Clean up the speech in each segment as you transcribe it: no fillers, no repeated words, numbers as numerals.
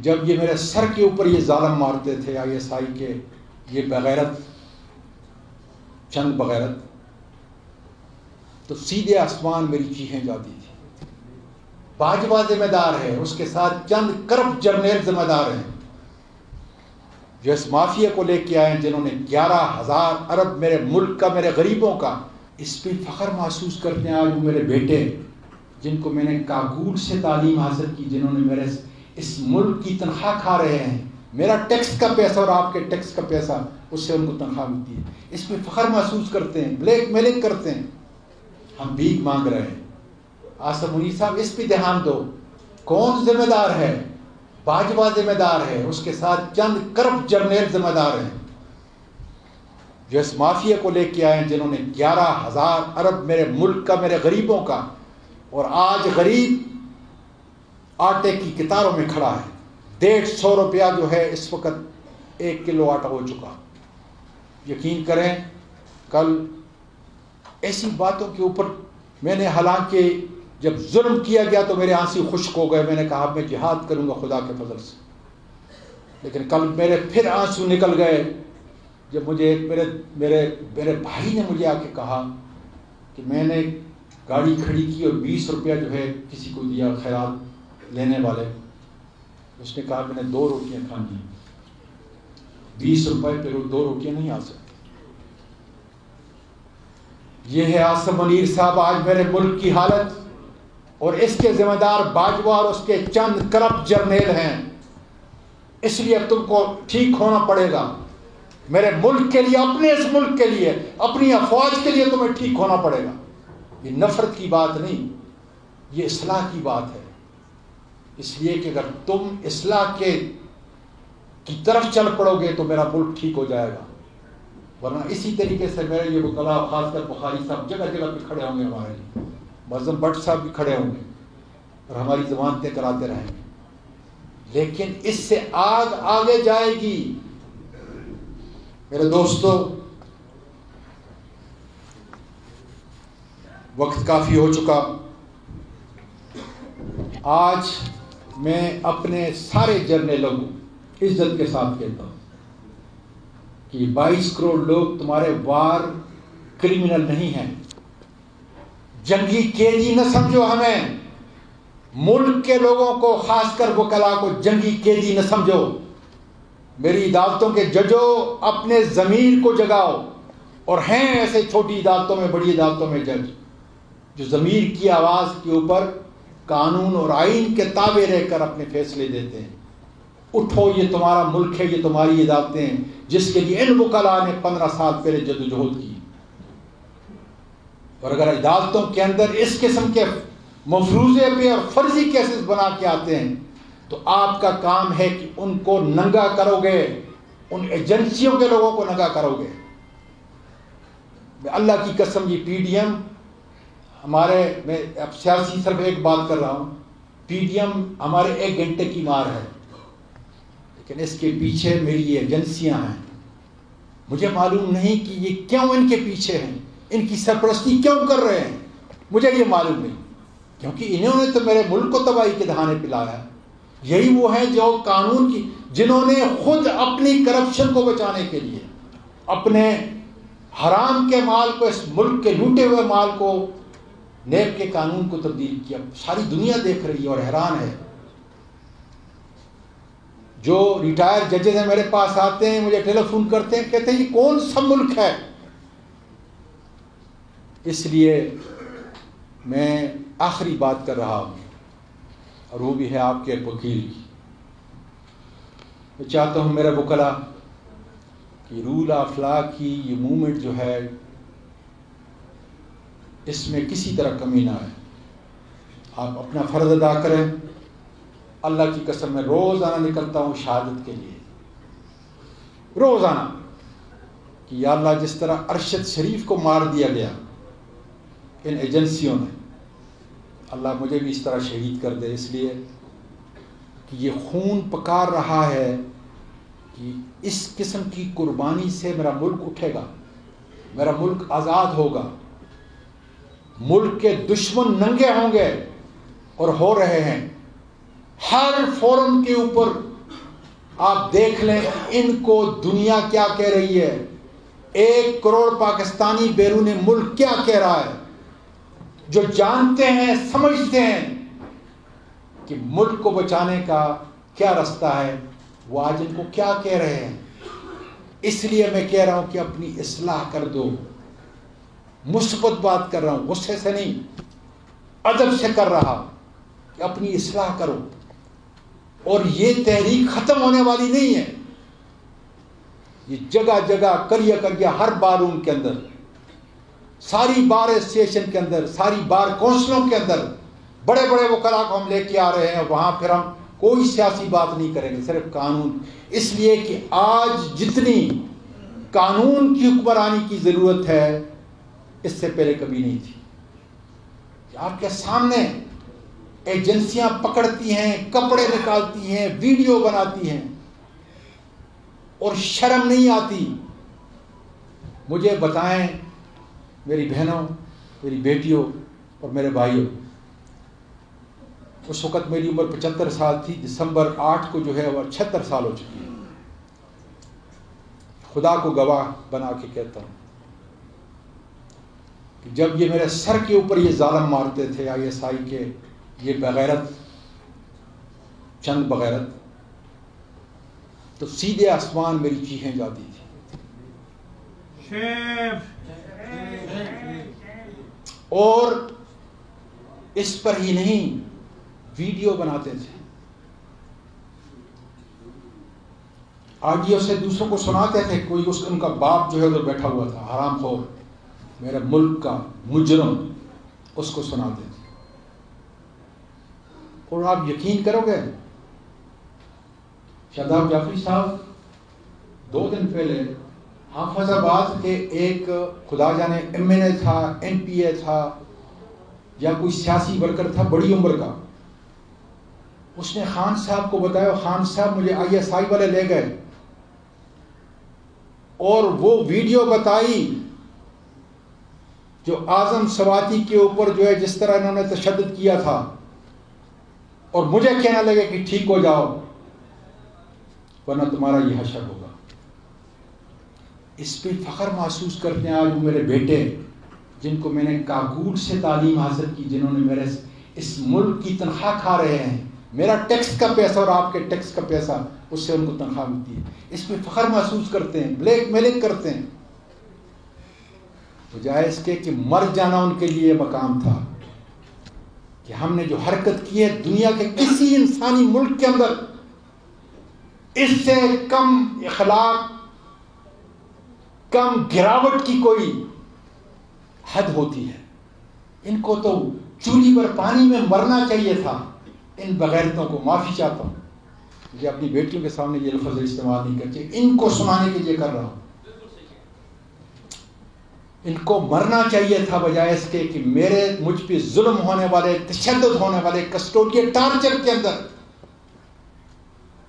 جب یہ میرے سر کے اوپر یہ ظالم مارتے تھے ISI کے یہ بغیرت، چند بغیرت، تو سیدھے آسمان میری چیخیں جاتی تھی۔ باجوہ ذمہ دار ہے، اس کے ساتھ چند کرپٹ جرنیل ذمہ دار ہیں جو اس مافیا کو لے کے آئے ہیں، جنہوں نے 11,000 ارب میرے ملک کا، میرے غریبوں کا، اس پہ فخر محسوس کرتے ہیں۔ آج وہ میرے بیٹے جن کو میں نے کابل سے تعلیم حاصل کی، جنہوں نے میرے اس ملک کی تنخواہ کھا رہے ہیں، میرا ٹیکس کا پیسہ اور آپ کے ٹیکس کا پیسہ، اس سے ان کو تنخواہ ملتی ہے، اس پہ فخر محسوس کرتے ہیں، بلیک میلنگ کرتے ہیں۔ ہم بھیک مانگ رہے ہیں۔ آصف منیر صاحب اس پہ دھیان دو، کون ذمہ دار ہے؟ باجوہ ذمہ دار ہے، اس کے ساتھ چند کرپٹ جرنیل ذمہ دار ہیں جو اس مافیا کو لے کے آئے ہیں، جنہوں نے 11,000 ارب میرے ملک کا، میرے غریبوں کا، اور آج غریب آٹے کی کتاروں میں کھڑا ہے۔ 150 روپیہ جو ہے اس وقت 1 کلو آٹا ہو چکا۔ یقین کریں کل ایسی باتوں کے اوپر میں نے، حالانکہ جب ظلم کیا گیا تو میرے آنسو خشک ہو گئے، میں نے کہا میں جہاد کروں گا خدا کے فضل سے، لیکن کل میرے پھر آنسو نکل گئے جب مجھے میرے بھائی نے مجھے آ کے کہا کہ میں نے گاڑی کھڑی کی اور 20 روپیہ جو ہے کسی کو دیا، خیرات لینے والے، اس نے کہا میں نے 2 روٹیاں کھانی ہیں، 20 روپے پہ 2 روٹیاں نہیں آ سکتی۔ یہ ہے آصف منیر صاحب آج میرے ملک کی حالت، اور اس کے ذمہ دار باجوہ اور اس کے چند کرپٹ جرنیل ہیں۔ اس لیے تم کو ٹھیک ہونا پڑے گا، میرے ملک کے لیے، اپنے اس ملک کے لیے، اپنی افواج کے لیے تمہیں ٹھیک ہونا پڑے گا۔ یہ نفرت کی بات نہیں، یہ اصلاح کی بات ہے۔ اس لیے کہ اگر تم اصلاح کی طرف چل پڑو گے تو میرا ملک ٹھیک ہو جائے گا، ورنہ اسی طریقے سے میرے یہ وکلاء، خاص کر بخاری صاحب جگہ جگہ پہ کھڑے ہوں گے، ہمارے لیے معظم بٹ صاحب بھی کھڑے ہوں گے اور ہماری ضمانتیں کراتے رہیں گے، لیکن اس سے آگ آگے جائے گی۔ میرے دوستو، وقت کافی ہو چکا۔ آج میں اپنے سارے جرنیلوں کو عزت کے ساتھ کہتا ہوں کہ 22 کروڑ لوگ تمہارے وار کرمنل نہیں ہیں، جنگی قیدی نہ سمجھو ہمیں، ملک کے لوگوں کو، خاص کر وکلاء کو جنگی قیدی نہ سمجھو۔ میری عدالتوں کے ججوں، اپنے ضمیر کو جگاؤ، اور ہیں ایسے چھوٹی عدالتوں میں، بڑی عدالتوں میں جج جو ضمیر کی آواز کے اوپر قانون اور آئین کے تابع رہ کر اپنے فیصلے دیتے ہیں۔ اٹھو، یہ تمہارا ملک ہے، یہ تمہاری عدالتیں ہیں، جس کے لیے ان وکلاء نے 15 سال پہلے جدوجہد کی۔ اور اگر عدالتوں کے اندر اس قسم کے مفروضے پہ اور فرضی کیسز بنا کے آتے ہیں تو آپ کا کام ہے کہ ان کو ننگا کرو گے، ان ایجنسیوں کے لوگوں کو ننگا کرو گے۔ میں اللہ کی قسم، یہ PDM ہمارے، میں اب سیاسی صرف ایک بات کر رہا ہوں، PDM ہمارے 1 گھنٹے کی مار ہے، لیکن اس کے پیچھے میری یہ ایجنسیاں ہیں۔ مجھے معلوم نہیں کہ یہ کیوں ان کے پیچھے ہیں، ان کی سرپرستی کیوں کر رہے ہیں، مجھے یہ معلوم نہیں، کیونکہ انہوں نے تو میرے ملک کو تباہی کے دہانے پہ لایا۔ یہی وہ ہیں جو قانون کی، جنہوں نے خود اپنی کرپشن کو بچانے کے لیے اپنے حرام کے مال کو، اس ملک کے لوٹے ہوئے مال کو، نیب کے قانون کو تبدیل کیا۔ ساری دنیا دیکھ رہی ہے اور حیران ہے۔ جو ریٹائر ججز ہیں میرے پاس آتے ہیں، مجھے ٹیلی فون کرتے ہیں، کہتے ہیں یہ کون سا ملک ہے؟ اس لیے میں آخری بات کر رہا ہوں، اور وہ بھی ہے آپ کے ایک وکیل کی۔ میں چاہتا ہوں میرے وکلاء کہ رول آف لا کی یہ موومنٹ جو ہے، اس میں کسی طرح کمی نہ آئے۔ آپ اپنا فرض ادا کریں۔ اللہ کی قسم میں روزانہ نکلتا ہوں شہادت کے لیے، روزانہ، کہ یا اللہ جس طرح ارشد شریف کو مار دیا گیا ان ایجنسیوں نے، اللہ مجھے بھی اس طرح شہید کر دے، اس لیے کہ یہ خون پکار رہا ہے کہ اس قسم کی قربانی سے میرا ملک اٹھے گا، میرا ملک آزاد ہوگا، ملک کے دشمن ننگے ہوں گے، اور ہو رہے ہیں۔ ہر فورم کے اوپر آپ دیکھ لیں ان کو دنیا کیا کہہ رہی ہے، 1 کروڑ پاکستانی بیرون ملک کیا کہہ رہا ہے، جو جانتے ہیں سمجھتے ہیں کہ ملک کو بچانے کا کیا رستہ ہے، وہ آج ان کو کیا کہہ رہے ہیں۔ اس لیے میں کہہ رہا ہوں کہ اپنی اصلاح کر دو، مثبت بات کر رہا ہوں، غصے سے نہیں، ادب سے کر رہا کہ اپنی اصلاح کرو۔ اور یہ تحریک ختم ہونے والی نہیں ہے، یہ جگہ جگہ کریہ کریہ ہر بار روم کے اندر، ساری بار اسٹیشن کے اندر، ساری بار کونسلوں کے اندر بڑے بڑے وکلاء کو ہم لے کے آ رہے ہیں، وہاں پھر ہم کوئی سیاسی بات نہیں کریں گے، صرف قانون۔ اس لیے کہ آج جتنی قانون کی حکمرانی کی ضرورت ہے اس سے پہلے کبھی نہیں تھی۔ آپ کے سامنے ایجنسیاں پکڑتی ہیں، کپڑے نکالتی ہیں، ویڈیو بناتی ہیں اور شرم نہیں آتی۔ مجھے بتائیں میری بہنوں، میری بیٹیوں اور میرے بھائیوں، اس وقت میری عمر 75 سال تھی، دسمبر 8 کو جو ہے وہ 76 سال ہو چکی ہے۔ خدا کو گواہ بنا کے کہتا ہوں کہ جب یہ میرے سر کے اوپر یہ ظالم مارتے تھے ISI کے یہ بغیرت، چند بغیرت، تو سیدھے آسمان میری چیخیں جاتی تھی۔ اور اس پر ہی نہیں، ویڈیو بناتے تھے، آڈیو سے دوسروں کو سناتے تھے۔ کوئی ان کا باپ جو ہے ادھر بیٹھا ہوا تھا، حرام خور، میرے ملک کا مجرم، اس کو سناتے تھے۔ اور آپ یقین کرو گے، شاداب جعفری صاحب 2 دن پہلے حافظ آباد کے ایک خدا جانے MNA تھا، MPA تھا یا کوئی سیاسی ورکر تھا بڑی عمر کا، اس نے خان صاحب کو بتایا، خان صاحب مجھے ISI والے لے گئے اور وہ ویڈیو بتائی جو اعظم سواتی کے اوپر جو ہے جس طرح انہوں نے تشدد کیا تھا، اور مجھے کہنے لگے کہ ٹھیک ہو جاؤ ورنہ تمہارا یہ حشر ہوگا۔ اس پہ فخر محسوس کرتے ہیں آج میرے بیٹے، جن کو میں نے کاگوڑ سے تعلیم حاصل کی، جنہوں نے میرے اس ملک کی تنخواہ کھا رہے ہیں، میرا ٹیکس کا پیسہ اور آپ کے ٹیکس کا پیسہ، اس سے ان کو تنخواہ ملتی ہے، اس پہ فخر محسوس کرتے ہیں، بلیک میلنگ کرتے ہیں، بجائے اس کے کہ مر جانا ان کے لیے مقام تھا۔ کہ ہم نے جو حرکت کی ہے، دنیا کے کسی انسانی ملک کے اندر اس سے کم اخلاق، کم گراوٹ کی کوئی حد ہوتی ہے۔ ان کو تو چولی پر پانی میں مرنا چاہیے تھا۔ ان بغیرتوں کو معافی چاہتا ہوں، مجھے اپنی بیٹیوں کے سامنے یہ لفظ استعمال نہیں کرتے، ان کو سنانے کے لیے کر رہا ہوں۔ ان کو مرنا چاہیے تھا بجائے اس کے کہ مجھ پہ ظلم ہونے والے، تشدد ہونے والے، کسٹوڈیل ٹارچر کے اندر۔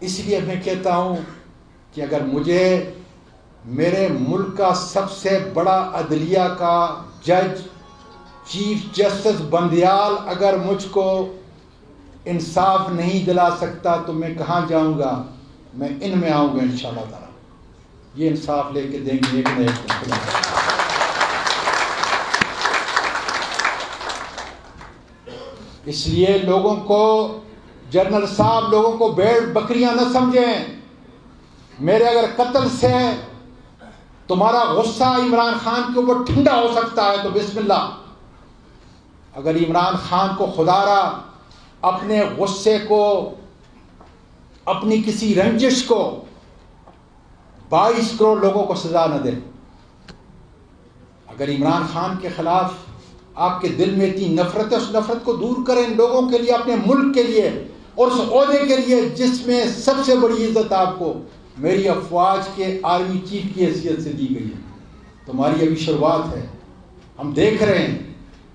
اس لیے میں کہتا ہوں کہ اگر مجھے میرے ملک کا سب سے بڑا عدلیہ کا جج چیف جسٹس بندیال اگر مجھ کو انصاف نہیں دلا سکتا تو میں کہاں جاؤں گا؟ میں ان میں آؤں گا انشاءاللہ تعالی، یہ انصاف لے کے دیں گے ایک نہ ایک دن۔ اس لیے لوگوں کو، جنرل صاحب لوگوں کو بھیڑ بکریاں نہ سمجھیں۔ میرے اگر قتل سے تمہارا غصہ عمران خان کے اوپر ٹھنڈا ہو سکتا ہے تو بسم اللہ۔ اگر عمران خان کو خدا را اپنے غصے کو، اپنی کسی رنجش کو 22 کروڑ لوگوں کو سزا نہ دے، اگر عمران خان کے خلاف آپ کے دل میں اتنی نفرت ہے، اس نفرت کو دور کریں لوگوں کے لیے، اپنے ملک کے لیے اور اس عہدے کے لیے جس میں سب سے بڑی عزت آپ کو میری افواج کے آرمی چیف کی حیثیت سے دی گئی ہے۔ تمہاری ابھی شروعات ہے، ہم دیکھ رہے ہیں،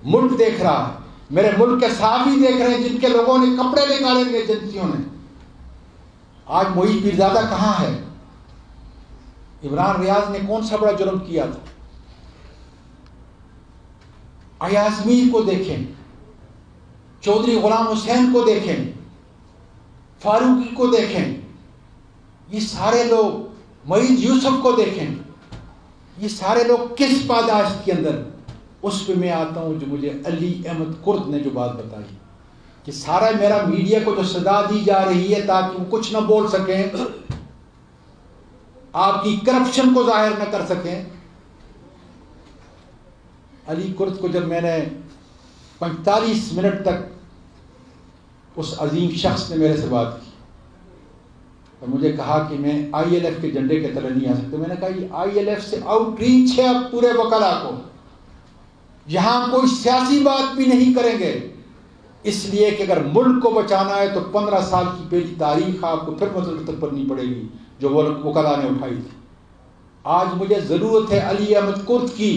ملک دیکھ رہا ہے، میرے ملک کے صحافی دیکھ رہے ہیں جن کے لوگوں نے کپڑے نکالے تھے ایجنسیوں نے۔ آج معیز پیرزادہ کہاں ہے؟ عمران ریاض نے کون سا بڑا جرم کیا تھا؟ ایاز میر کو دیکھیں، چودھری غلام حسین کو دیکھیں، فاروقی کو دیکھیں، یہ سارے لوگ، معید یوسف کو دیکھیں، یہ سارے لوگ کس پاداش کے اندر؟ اس پہ میں آتا ہوں جو مجھے علی احمد کرد نے جو بات بتائی کہ سارا میرا میڈیا کو جو صدا دی جا رہی ہے تاکہ وہ کچھ نہ بول سکیں، آپ کی کرپشن کو ظاہر نہ کر سکیں. علی کرد کو جب میں نے 45 منٹ تک اس عظیم شخص نے میرے سے بات کی اور مجھے کہا کہ میں آئی ایل ایف کے جھنڈے کے تلے نہیں آ سکتا. میں نے کہا یہ آئی ایل ایف سے آؤٹ ریچ ہے اب پورے وکلا کو، یہاں کوئی سیاسی بات بھی نہیں کریں گے، اس لیے کہ اگر ملک کو بچانا ہے تو 15 سال کی پہلی تاریخ آپ کو پھر مرتب کرنی پڑے گی جو وہ وکلا نے اٹھائی تھی. آج مجھے ضرورت ہے علی احمد کرد کی،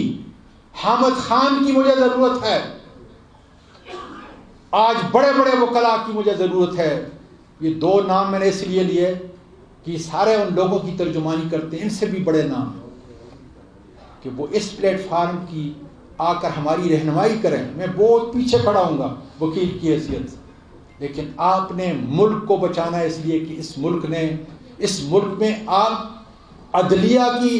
حامد خان کی مجھے ضرورت ہے، آج بڑے بڑے وکلا کی مجھے ضرورت ہے. یہ 2 نام میں نے اس لیے لیے کہ سارے ان لوگوں کی ترجمانی کرتے ہیں، ان سے بھی بڑے نام کہ وہ اس پلیٹ فارم کی آ کر ہماری رہنمائی کریں. میں بہت پیچھے کھڑا ہوں گا وکیل کی حیثیت سے، لیکن آپ نے ملک کو بچانا ہے، اس لیے کہ اس ملک میں آپ عدلیہ کی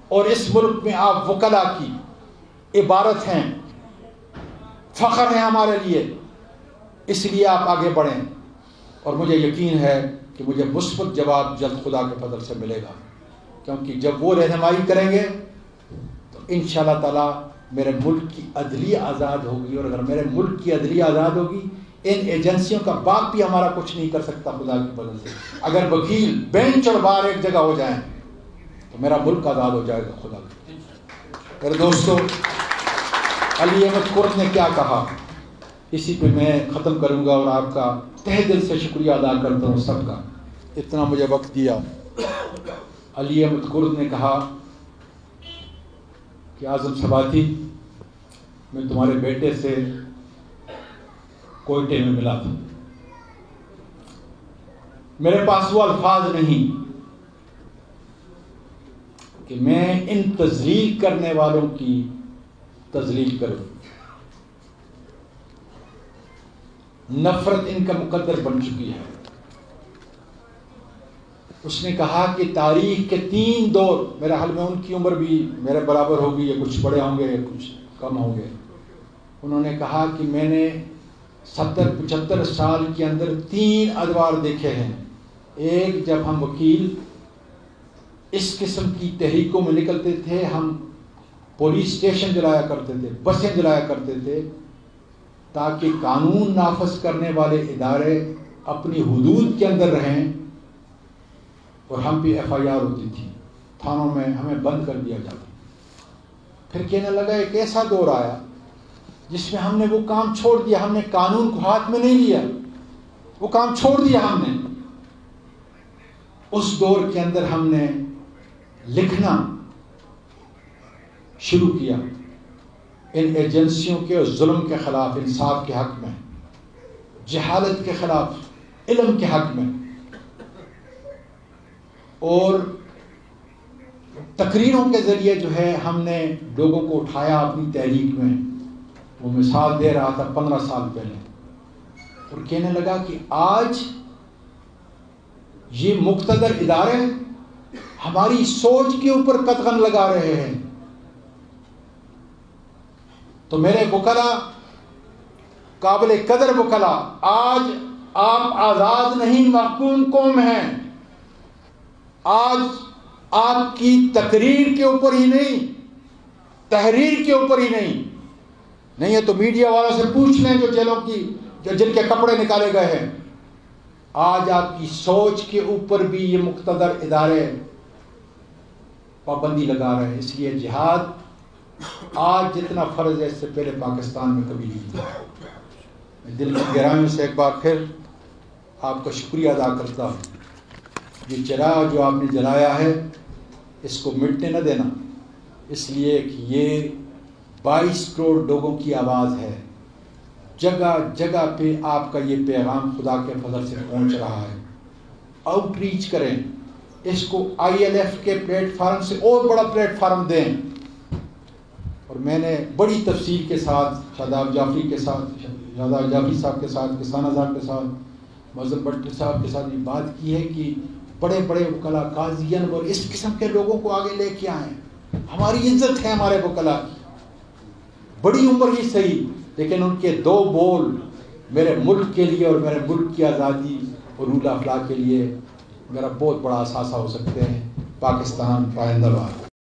اور اس ملک میں آپ وکلا کی عبارت ہیں، فخر ہے ہمارے لیے، اس لیے آپ آگے بڑھیں. اور مجھے یقین ہے کہ مجھے مثبت جواب جلد خدا کے فضل سے ملے گا، کیونکہ جب وہ رہنمائی کریں گے تو انشاءاللہ تعالی میرے ملک کی عدلیہ آزاد ہوگی. اور اگر میرے ملک کی عدلیہ آزاد ہوگی، ان ایجنسیوں کا باپ بھی ہمارا کچھ نہیں کر سکتا خدا کی فضل سے. اگر وکیل بینچ اور بار ایک جگہ ہو جائیں تو میرا ملک آزاد ہو جائے گا خدا کی. میرے دوستو، علی احمد کرد نے کیا کہا، اسی پہ میں ختم کروں گا اور آپ کا تہ دل سے شکریہ ادا کرتا ہوں سب کا، اتنا مجھے وقت دیا. علی احمد کرد نے کہا کہ اعظم سباتی، میں تمہارے بیٹے سے کوئٹے میں ملا تھا، میرے پاس وہ الفاظ نہیں کہ میں ان تذلیل کرنے والوں کی تذلیل کروں. نفرت ان کا مقدر بن چکی ہے. اس نے کہا کہ تاریخ کے 3 دور، میرا حال میں ان کی عمر بھی میرے برابر ہوگی، یا کچھ بڑے ہوں گے یا کچھ کم ہوں گے. انہوں نے کہا کہ میں نے 70-75 سال کے اندر 3 ادوار دیکھے ہیں. ایک، جب ہم وکیل اس قسم کی تحریکوں میں نکلتے تھے، ہم پولیس اسٹیشن جلایا کرتے تھے، بسیں جلایا کرتے تھے تاکہ قانون نافذ کرنے والے ادارے اپنی حدود کے اندر رہیں، اور ہم بھی ایف آئی آر ہوتی تھی تھانوں میں، ہمیں بند کر دیا جاتا. پھر کہنے لگا ایک ایسا دور آیا جس میں ہم نے وہ کام چھوڑ دیا، ہم نے قانون کو ہاتھ میں نہیں لیا، وہ کام چھوڑ دیا ہم نے. اس دور کے اندر ہم نے لکھنا شروع کیا ان ایجنسیوں کے ظلم کے خلاف، انصاف کے حق میں، جہالت کے خلاف، علم کے حق میں، اور تقریروں کے ذریعے جو ہے ہم نے لوگوں کو اٹھایا اپنی تحریک میں. وہ مثال دے رہا تھا 15 سال پہلے، اور کہنے لگا کہ آج یہ مقتدر ادارے ہماری سوچ کے اوپر قدغن لگا رہے ہیں. تو میرے وکلا، قابل قدر وکلا، آج آپ آزاد نہیں محکوم قوم ہیں. آج آپ کی تقریر کے اوپر ہی نہیں، تحریر کے اوپر ہی نہیں ہے تو میڈیا والوں سے پوچھ لیں جو جیلوں کی، جن کے کپڑے نکالے گئے ہیں. آج آپ کی سوچ کے اوپر بھی یہ مقتدر ادارے پابندی لگا رہے ہیں. اس لیے جہاد آج جتنا فرض ہے اس سے پہلے پاکستان میں کبھی نہیں تھا. میں دل کی گہرائیوں سے ایک بار پھر آپ کا شکریہ ادا کرتا ہوں. یہ چراغ جو آپ نے جلایا ہے اس کو مٹنے نہ دینا، اس لیے کہ یہ 22 کروڑ لوگوں کی آواز ہے. جگہ جگہ پہ آپ کا یہ پیغام خدا کے فضل سے پہنچ رہا ہے. آؤٹ ریچ کریں اس کو، آئی ایل ایف کے پلیٹ فارم سے اور بڑا پلیٹ فارم دیں. اور میں نے بڑی تفصیل کے ساتھ شاداب جعفری کے ساتھ، شاداب جعفری صاحب کے ساتھ، کسان صاحب کے ساتھ معظم بٹ صاحب کے ساتھ بھی بات کی ہے کہ بڑے بڑے وکلا قاضیان اور اس قسم کے لوگوں کو آگے لے کے آئیں. ہماری عزت ہے ہمارے وکلا کی, بڑی عمر ہی صحیح, لیکن ان کے 2 بول میرے ملک کے لیے اور میرے ملک کی آزادی اور رول آف لا کے لیے میرا بہت بڑا اثاثہ ہو سکتے ہیں. پاکستان پائندہ باد.